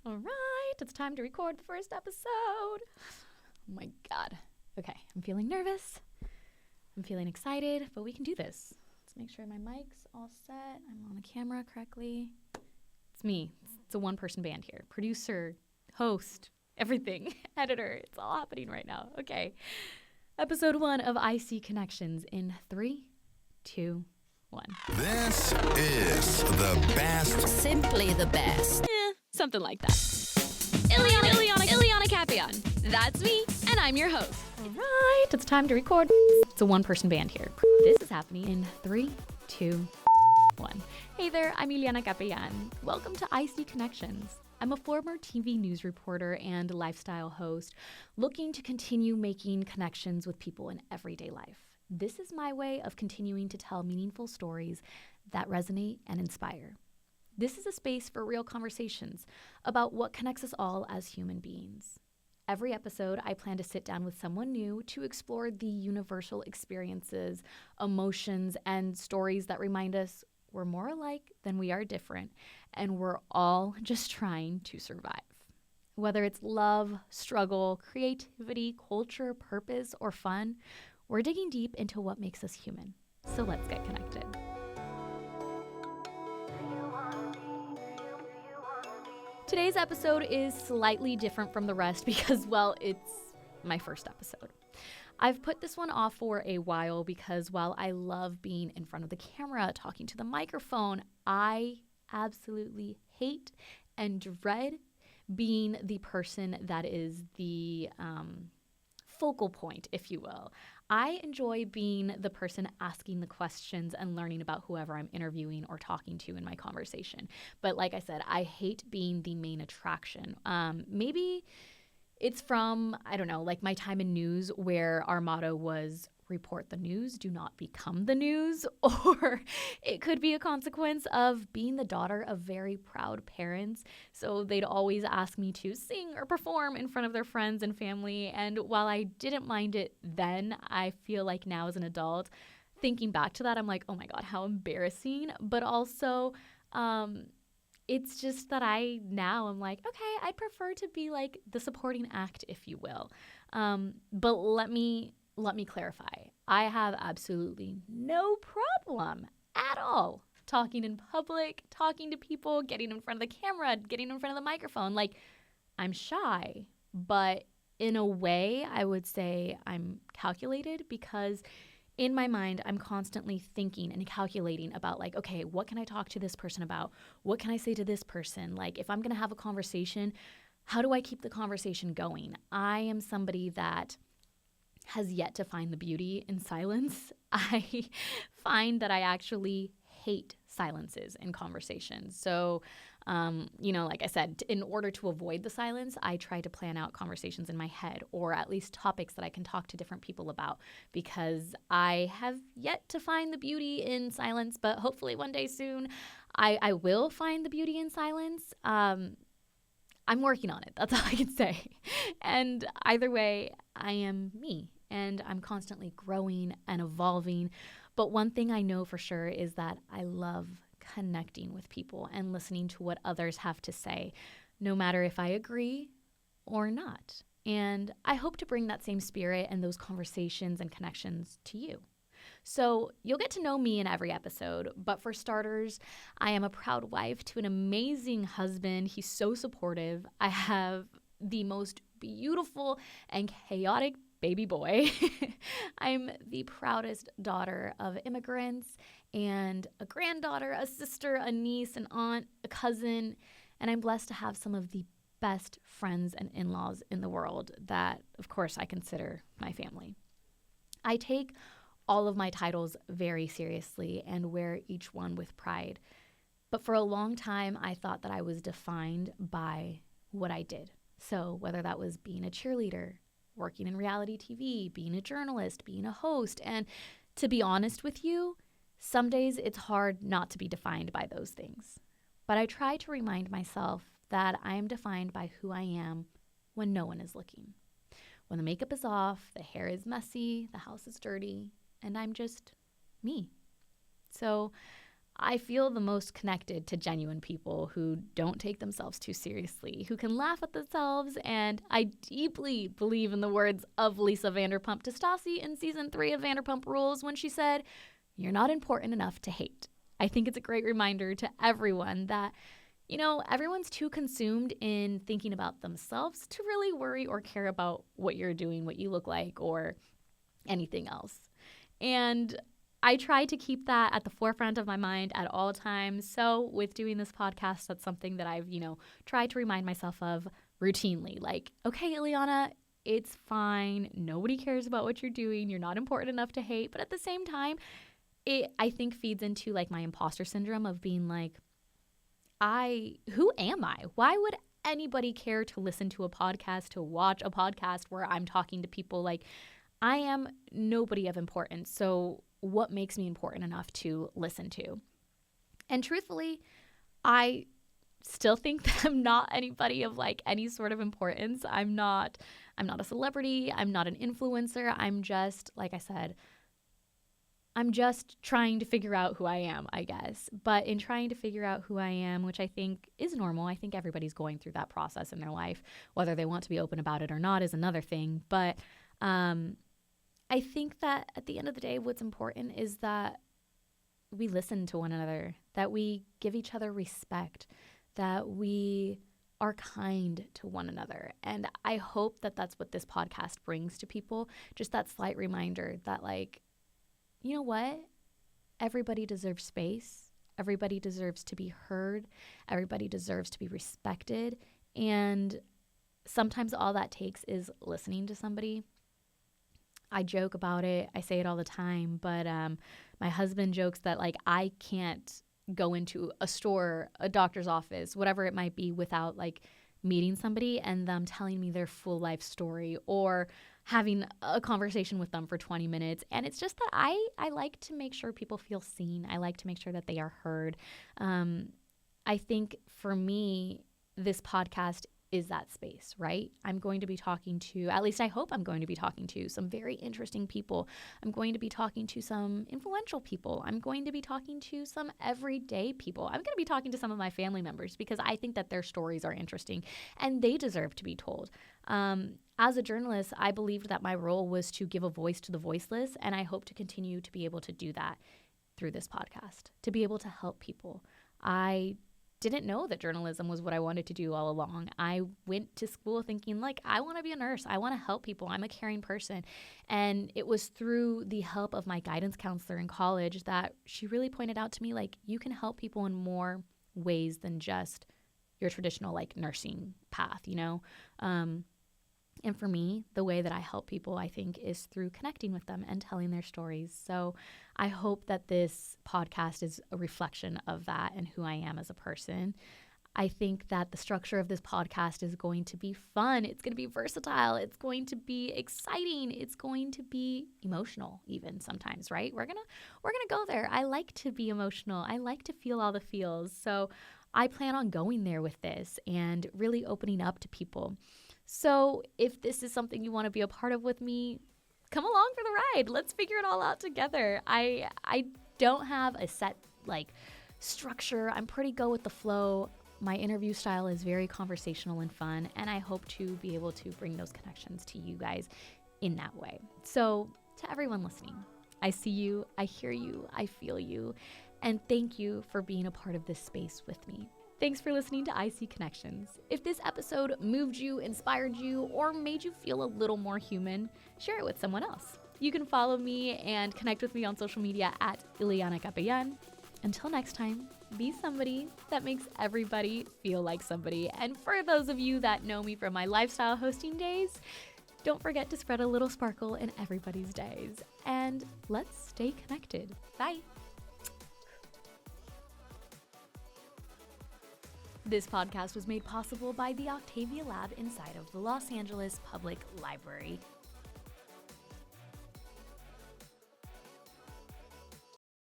All right, it's time to record the first episode. Oh my God. Okay, I'm feeling nervous. I'm feeling excited, but we can do this. Let's make sure my mic's all set. I'm on the camera correctly. It's me. It's a one-person band here. Producer, host, everything, editor. It's all happening right now. Okay. Episode 1 of I See Connections in 3, 2, 1. This is the best. Simply the best. Something like that. Ilyana Capellan. That's me, and I'm your host. All right, it's time to record. It's a one-person band here. This is happening in 3, 2, 1. Hey there, I'm Ilyana Capellan. Welcome to I See Connections. I'm a former TV news reporter and lifestyle host looking to continue making connections with people in everyday life. This is my way of continuing to tell meaningful stories that resonate and inspire. This is a space for real conversations about what connects us all as human beings. Every episode, I plan to sit down with someone new to explore the universal experiences, emotions, and stories that remind us we're more alike than we are different, and we're all just trying to survive. Whether it's love, struggle, creativity, culture, purpose, or fun, we're digging deep into what makes us human. So let's get connected. Today's episode is slightly different from the rest because, well, it's my first episode. I've put this one off for a while because while I love being in front of the camera, talking to the microphone, I absolutely hate and dread being the person that is the focal point, if you will. I enjoy being the person asking the questions and learning about whoever I'm interviewing or talking to in my conversation. But like I said, I hate being the main attraction. Maybe it's from, I don't know, like my time in news where our motto was report the news, do not become the news. Or it could be a consequence of being the daughter of very proud parents. So they'd always ask me to sing or perform in front of their friends and family. And while I didn't mind it then, I feel like now as an adult, thinking back to that, I'm like, oh my God, how embarrassing. But also, it's just that I'm like, okay, I'd prefer to be like the supporting act, if you will. But let me clarify. I have absolutely no problem at all talking in public, talking to people, getting in front of the camera, getting in front of the microphone. Like, I'm shy, but in a way, I would say I'm calculated because in my mind, I'm constantly thinking and calculating about like, okay, what can I talk to this person about? What can I say to this person? Like, if I'm going to have a conversation, how do I keep the conversation going? I am somebody that has yet to find the beauty in silence. I find that I actually hate silences in conversations. So, like I said, in order to avoid the silence, I try to plan out conversations in my head or at least topics that I can talk to different people about because I have yet to find the beauty in silence, but hopefully one day soon I will find the beauty in silence. I'm working on it. That's all I can say. And either way, I am me and I'm constantly growing and evolving. But one thing I know for sure is that I love connecting with people and listening to what others have to say, no matter if I agree or not. And I hope to bring that same spirit and those conversations and connections to you. So you'll get to know me in every episode, but for starters, I am a proud wife to an amazing husband. He's so supportive. I have the most beautiful and chaotic baby boy. I'm the proudest daughter of immigrants and a granddaughter, a sister, a niece, an aunt, a cousin, and I'm blessed to have some of the best friends and in-laws in the world that, of course, I consider my family. I take all of my titles very seriously and wear each one with pride. But for a long time, I thought that I was defined by what I did. So whether that was being a cheerleader, working in reality TV, being a journalist, being a host, and to be honest with you, some days it's hard not to be defined by those things. But I try to remind myself that I am defined by who I am when no one is looking. When the makeup is off, the hair is messy, the house is dirty, and I'm just me. So I feel the most connected to genuine people who don't take themselves too seriously, who can laugh at themselves, and I deeply believe in the words of Lisa Vanderpump to Stassi in season 3 of Vanderpump Rules when she said, "You're not important enough to hate." I think it's a great reminder to everyone that, everyone's too consumed in thinking about themselves to really worry or care about what you're doing, what you look like, or anything else. And I try to keep that at the forefront of my mind at all times. So with doing this podcast, that's something that I've, tried to remind myself of routinely. Like, okay, Ilyana, it's fine. Nobody cares about what you're doing. You're not important enough to hate. But at the same time, it, I think, feeds into like my imposter syndrome of being like, who am I? Why would anybody care to listen to a podcast, to watch a podcast where I'm talking to people? Like, I am nobody of importance. So what makes me important enough to listen to? And truthfully, I still think that I'm not anybody of like any sort of importance. I'm not a celebrity. I'm not an influencer. I'm just, like I said, I'm just trying to figure out who I am, I guess. But in trying to figure out who I am, which I think is normal, I think everybody's going through that process in their life. Whether they want to be open about it or not is another thing. But I think that at the end of the day, what's important is that we listen to one another, that we give each other respect, that we are kind to one another. And I hope that that's what this podcast brings to people. Just that slight reminder that, like, you know what? Everybody deserves space. Everybody deserves to be heard. Everybody deserves to be respected. And sometimes all that takes is listening to somebody. I joke about it. I say it all the time. But my husband jokes that, like, I can't go into a store, a doctor's office, whatever it might be, without, like, meeting somebody and them telling me their full life story or having a conversation with them for 20 minutes. And it's just that I like to make sure people feel seen. I like to make sure that they are heard. I think for me, this podcast is that space, right? I'm going to be talking to, at least I hope I'm going to be talking to some very interesting people. I'm going to be talking to some influential people. I'm going to be talking to some everyday people. I'm going to be talking to some of my family members because I think that their stories are interesting and they deserve to be told. As a journalist, I believed that my role was to give a voice to the voiceless, and I hope to continue to be able to do that through this podcast, to be able to help people. I didn't know that journalism was what I wanted to do all along. I went to school thinking, like, I want to be a nurse. I want to help people. I'm a caring person. And it was through the help of my guidance counselor in college that she really pointed out to me, like, you can help people in more ways than just your traditional, like, nursing path, And for me, the way that I help people, I think, is through connecting with them and telling their stories. So I hope that this podcast is a reflection of that and who I am as a person. I think that the structure of this podcast is going to be fun. It's going to be versatile. It's going to be exciting. It's going to be emotional even sometimes, right? We're going to go there. I like to be emotional. I like to feel all the feels. So I plan on going there with this and really opening up to people. So if this is something you want to be a part of with me, come along for the ride. Let's figure it all out together. I don't have a set, like, structure. I'm pretty go with the flow. My interview style is very conversational and fun, and I hope to be able to bring those connections to you guys in that way. So to everyone listening, I see you, I hear you, I feel you, and thank you for being a part of this space with me. Thanks for listening to IC Connections. If this episode moved you, inspired you, or made you feel a little more human, share it with someone else. You can follow me and connect with me on social media at Ilyana Capellan. Until next time, be somebody that makes everybody feel like somebody. And for those of you that know me from my lifestyle hosting days, don't forget to spread a little sparkle in everybody's days. And let's stay connected. Bye. This podcast was made possible by the Octavia Lab inside of the Los Angeles Public Library.